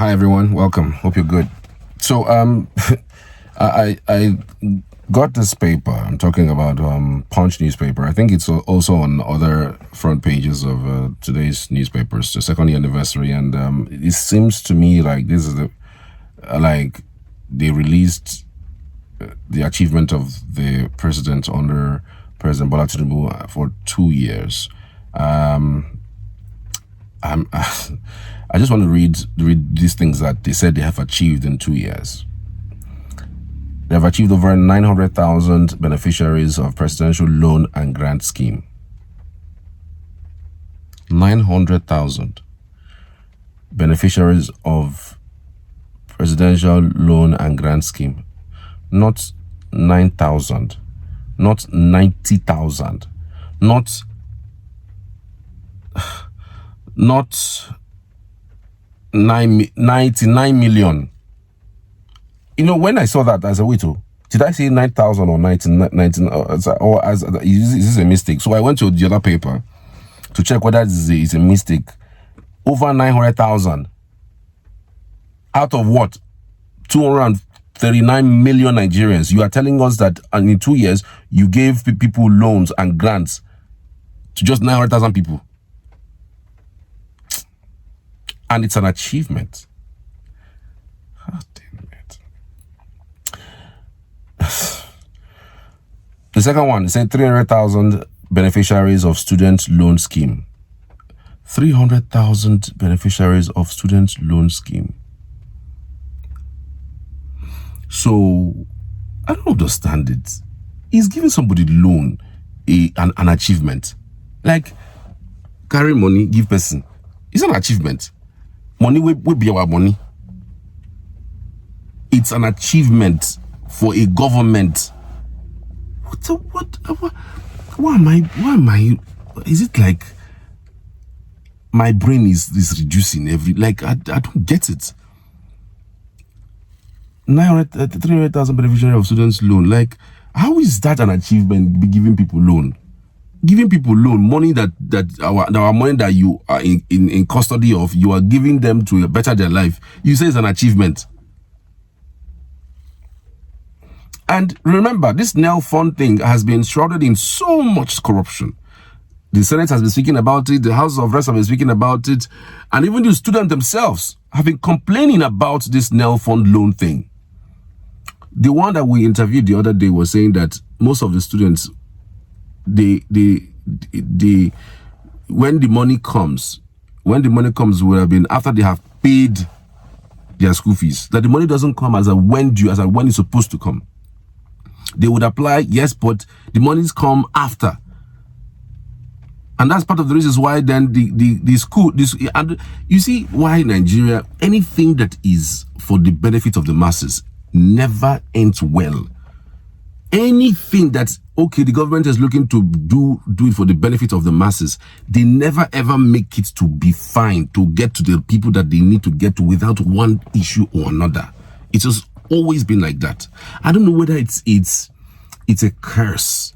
Hi everyone, welcome. Hope you're good. So I got this paper. I'm talking about Punch newspaper. I think it's also on other front pages of today's newspapers, the second year anniversary, and it seems to me like this is like they released the achievement of the president under President Bola Tinubu for 2 years. I just want to read these things that they said they have achieved in 2 years. They have achieved over 900,000 beneficiaries of presidential loan and grant scheme. 900,000 beneficiaries of presidential loan and grant scheme. Not 9,000, not 90,000, not 99 million. You know, when I saw that, I said, wait, did I say 9,000 or 19, or is this a mistake? So I went to the other paper to check whether this is a mistake. Over 900,000 out of what? 239 million Nigerians. You are telling us that in 2 years, you gave people loans and grants to just 900,000 people. And it's an achievement. Oh, damn it. The second one, it said 300,000 beneficiaries of student loan scheme. 300,000 beneficiaries of student loan scheme. So, I don't understand it. He's giving somebody loan, an achievement. Like, carry money, give person. It's an achievement. Money will be our money. It's an achievement for a government. Why am I? Is it like my brain is reducing I don't get it. 300,000 beneficiaries of students' loan. Like, how is that an achievement? Be giving people loan. Giving people loan, money that our money that you are in custody of, you are giving them to better their life. You say it's an achievement. And remember, this Nel Fund thing has been shrouded in so much corruption. The Senate has been speaking about it, the House of Reps have been speaking about it, and even the students themselves have been complaining about this Nel Fund loan thing. The one that we interviewed the other day was saying that most of the students, when the money comes would have been after they have paid their school fees. That the money doesn't come as a when due, as a when it's supposed to come. They would apply, yes, but the monies come after. And that's part of the reasons why then the school, and you see why Nigeria, anything that is for the benefit of the masses never ends well. Anything that's okay, the government is looking to do it for the benefit of the masses, they never ever make it to be fine, to get to the people that they need to get to without one issue or another. It's just always been like that. I don't know whether it's a curse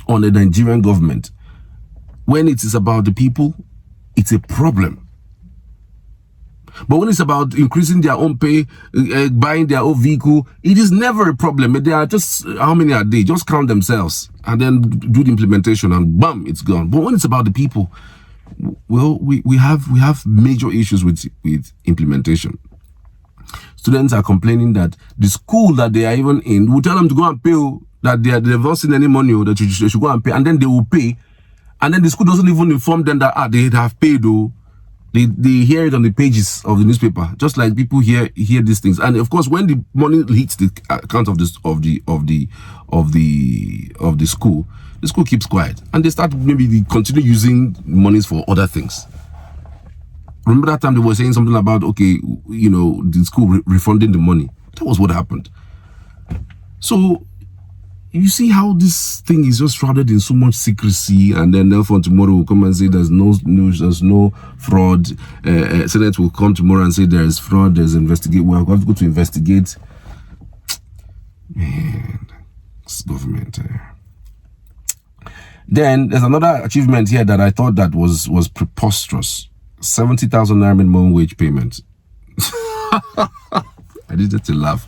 on the Nigerian government. When it is about the people, it's a problem. But when it's about increasing their own pay, buying their own vehicle, it is never a problem. They are just, how many are they? Just count themselves and then do the implementation and bam, it's gone. But when it's about the people, well, we have major issues with implementation. Students are complaining that the school that they are even in will tell them to go and pay, that they've not seen any money, or that they should go and pay, and then they will pay. And then the school doesn't even inform them that they have paid, though. They hear it on the pages of the newspaper, just like people hear these things. And of course, when the money hits the account of the school, the school keeps quiet, and they start maybe continue using monies for other things. Remember that time they were saying something about, okay, you know, the school refunding the money. That was what happened. So you see how this thing is just shrouded in so much secrecy, and then therefore tomorrow will come and say there's no news, there's no fraud. Senate will come tomorrow and say there's fraud, there's investigate. We're going to go to investigate. Man, this government. Then there's another achievement here that I thought that was preposterous. 70,000 naira minimum wage payment. I needed to laugh.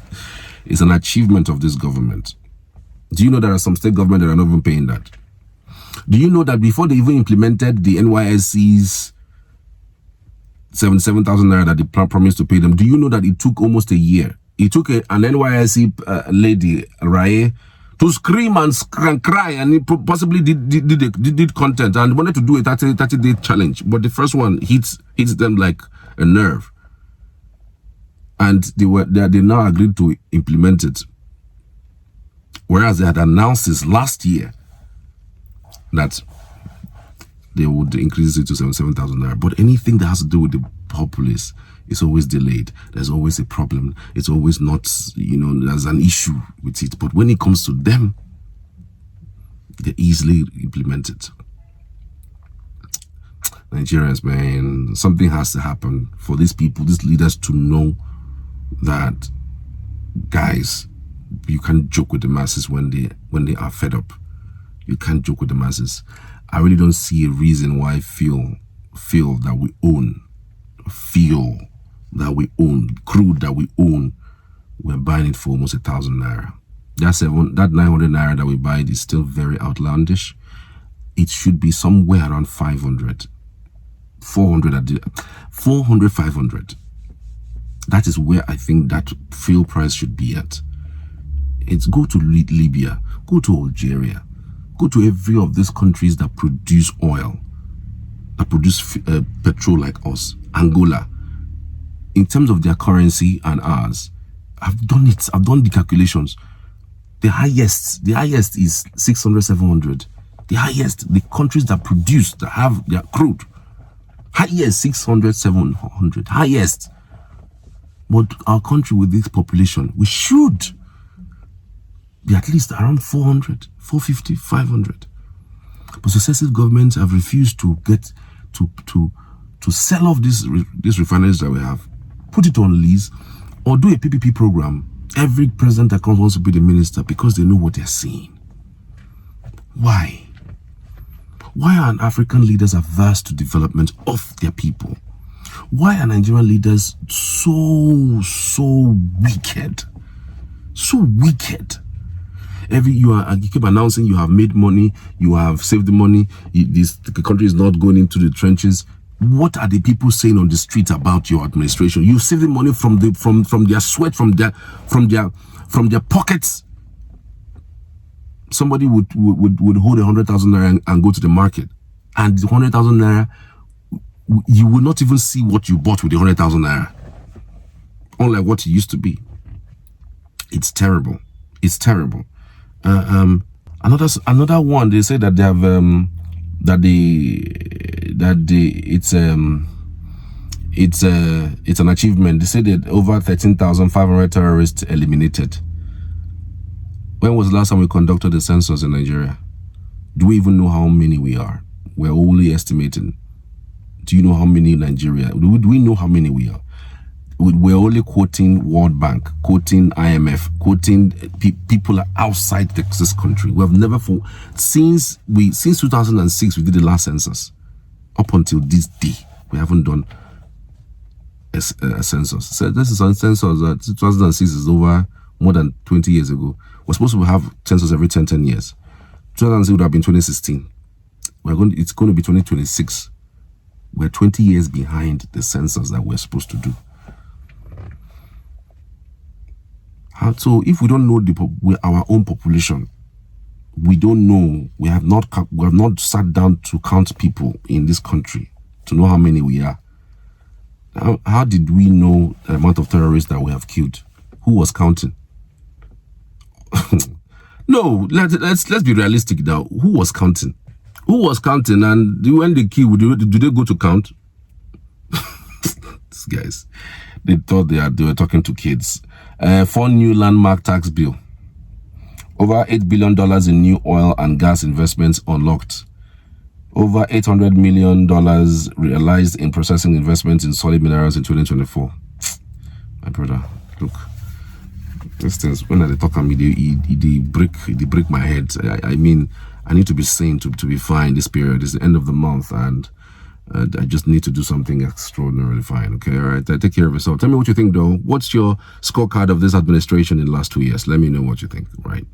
It's an achievement of this government. Do you know there are some state government that are not even paying that? Do you know that before they even implemented the NYSC's 77,000 naira that they promised to pay them, do you know that it took almost a year? It took an NYSC lady, Raye, to scream and cry, and he possibly did content and wanted to do a 30-day challenge. But the first one hits them like a nerve. And they now agreed to implement it. Whereas they had announced this last year that they would increase it to 77,000 naira. But anything that has to do with the populace is always delayed. There's always a problem. It's always not, there's an issue with it. But when it comes to them, they easily implement it. Nigerians, man, something has to happen for these people, these leaders, to know that, guys, you can't joke with the masses when they are fed up. You can't joke with the masses. I really don't see a reason why fuel that we own, crude that we own, we're buying it for almost 1,000 naira. That 900 naira that we buy it is still very outlandish. It should be somewhere around 500, 400, 500. That is where I think that fuel price should be at. It's go to Libya, go to Algeria, go to every of these countries that produce oil, that produce petrol like us. Angola, in terms of their currency and ours, I've done it. I've done the calculations. The highest is 600, 700. The highest, the countries that produce, that have their crude, highest 600, 700, highest. But our country with this population, we should be at least around 400, 450, 500. But successive governments have refused to get to sell off these refineries that we have, put it on lease, or do a PPP program. Every president that comes wants to be the minister because they know what they're seeing. Why? Why are African leaders averse to development of their people? Why are Nigerian leaders so wicked? So wicked. You keep announcing you have made money, you have saved the money, the country is not going into the trenches. What are the people saying on the street about your administration? You save the money from their sweat, from their pockets. Somebody would hold 100,000 naira and go to the market, and the 100,000 naira, you will not even see what you bought with the 100,000 naira. Unlike what it used to be. It's terrible. It's terrible. Another one, they say that they have it's an achievement. They say that over 13,500 terrorists eliminated. When was the last time we conducted the census in Nigeria? Do we even know how many we are? We're only estimating. Do you know how many in Nigeria? Do we know how many we are? We're only quoting World Bank, quoting IMF, quoting people outside this country. We have never, since 2006, we did the last census. Up until this day, we haven't done a census. So this is a census that 2006 is over more than 20 years ago. We're supposed to have census every 10 years. 2006 would have been 2016. It's going to be 2026. We're 20 years behind the census that we're supposed to do. So if we don't know our own population, we don't know. We have not sat down to count people in this country to know how many we are. How did we know the amount of terrorists that we have killed? Who was counting? No, let's be realistic now. Who was counting? Who was counting? And when they kill, do they go to count? These guys, they thought they were talking to kids. 4 new landmark tax bill. Over $8 billion in new oil and gas investments unlocked. Over $800 million realized in processing investments in solid minerals in 2024. My brother, look, these things, when they talk to me, they break my head. I mean, I need to be sane to be fine this period. It's the end of the month, and I just need to do something extraordinarily fine. Okay, all right. Take care of yourself. Tell me what you think, though. What's your scorecard of this administration in the last 2 years? Let me know what you think. Right.